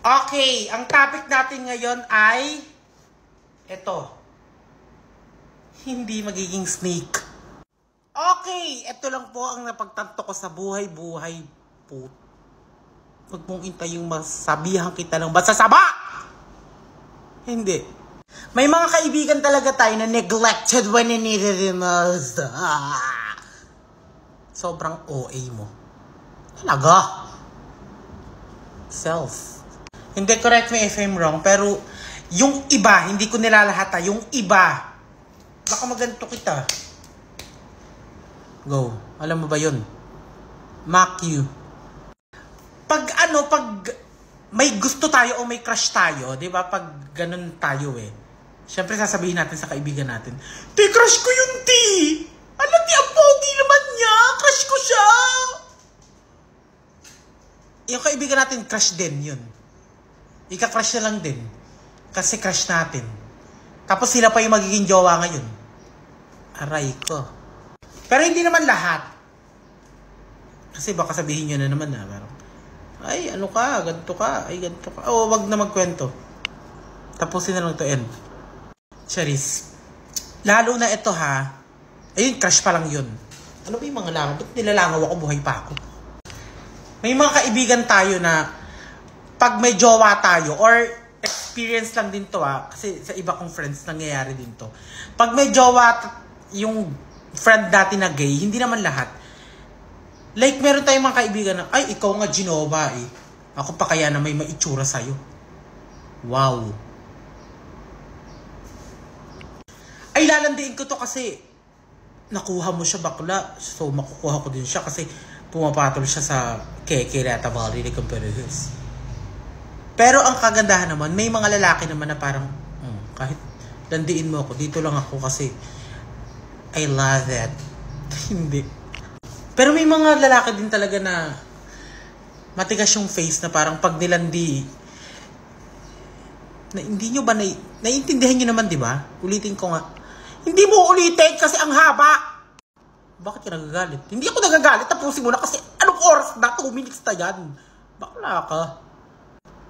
Okay, ang topic natin ngayon ay ito. Hindi magiging snake. Okay, ito lang po ang napagtanto ko sa buhay-buhay po. Huwag mong intay yung masabihan kita ng basasaba! Hindi. May mga kaibigan talaga tayo na neglected when you needed the most. Sobrang OA mo. Talaga. Self. Hindi, correct me if I'm wrong, pero yung iba, hindi ko nilalahata, yung iba, baka maganto kita. Go. Alam mo ba yun? Mock you. Pag may gusto tayo o may crush tayo, di ba? Pag ganun tayo syempre sasabihin natin sa kaibigan natin, "Ti, crush ko yun, ti! Alam niya, ang pogi naman niya! Crush ko siya!" Yung kaibigan natin, crush din yun. Ika-crush na lang din. Kasi crush natin. Tapos sila pa yung magiging jowa ngayon. Aray ko. Pero hindi naman lahat. Kasi baka sabihin nyo na naman na, parang, ay, ano ka, ganito ka, ay, ganito ka. Oo, wag na magkwento. Tapusin na lang to end. Charis. Lalo na ito ha. Ayun, crush pa lang yun. Ano ba yung mga langaw? Ba't nilalangaw ako, buhay pa ako? May mga kaibigan tayo na pag may jowa tayo, or experience lang din to kasi sa iba kong friends nangyayari din to. Pag may jowa yung friend natin na gay, hindi naman lahat. Like, meron tayong mga kaibigan na, ay, ikaw nga Genova Ako pa kaya na may maitsura sa'yo. Wow. Ay, lalandiin ko to kasi nakuha mo siya bakla. So, makukuha ko din siya kasi pumapatol siya sa Kekereta Valley de Camperos. Pero ang kagandahan naman, may mga lalaki naman na parang, kahit landiin mo ako, dito lang ako kasi I love that. Hindi. Pero may mga lalaki din talaga na matigas yung face na parang pag nilandi, na hindi nyo ba naiintindihan nyo naman, di ba? Ulitin ko nga. Hindi mo ulitin kasi ang haba. Bakit ka nagagalit? Hindi ako nagagalit. Tapusin mo na kasi anong oras na? 2 minutes na yan. Bakla ka.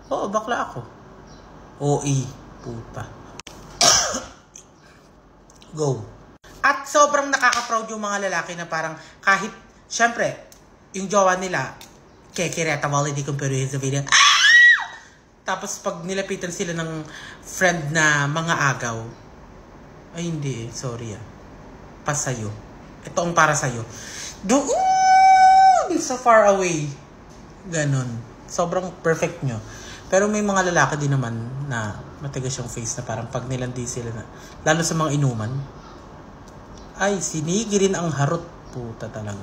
Oo, bakla ako. OE. Puta. Go. At sobrang nakaka-proud yung mga lalaki na parang kahit, syempre, yung jowa nila, Kekereta Valley de Camperos sa video. Tapos pag nilapitan sila ng friend na mga agaw, ay hindi sorry pas sa'yo. Ito ang para sa'yo. Doon! So far away. Ganon. Sobrang perfect nyo. Pero may mga lalaki din naman na matigas yung face na parang pag nilandi sila na, lalo sa mga inuman, ay, sinigirin ang harot. Puta talaga.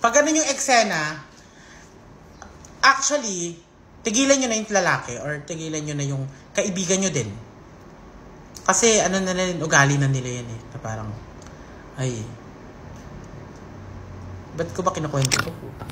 Pag ganun yung eksena, actually, tigilan nyo na yung lalaki or tigilan nyo na yung kaibigan nyo din. Kasi ano na rin, ugali na nila yan na parang, ay, ba't ko ba kinukwento ko? Puta.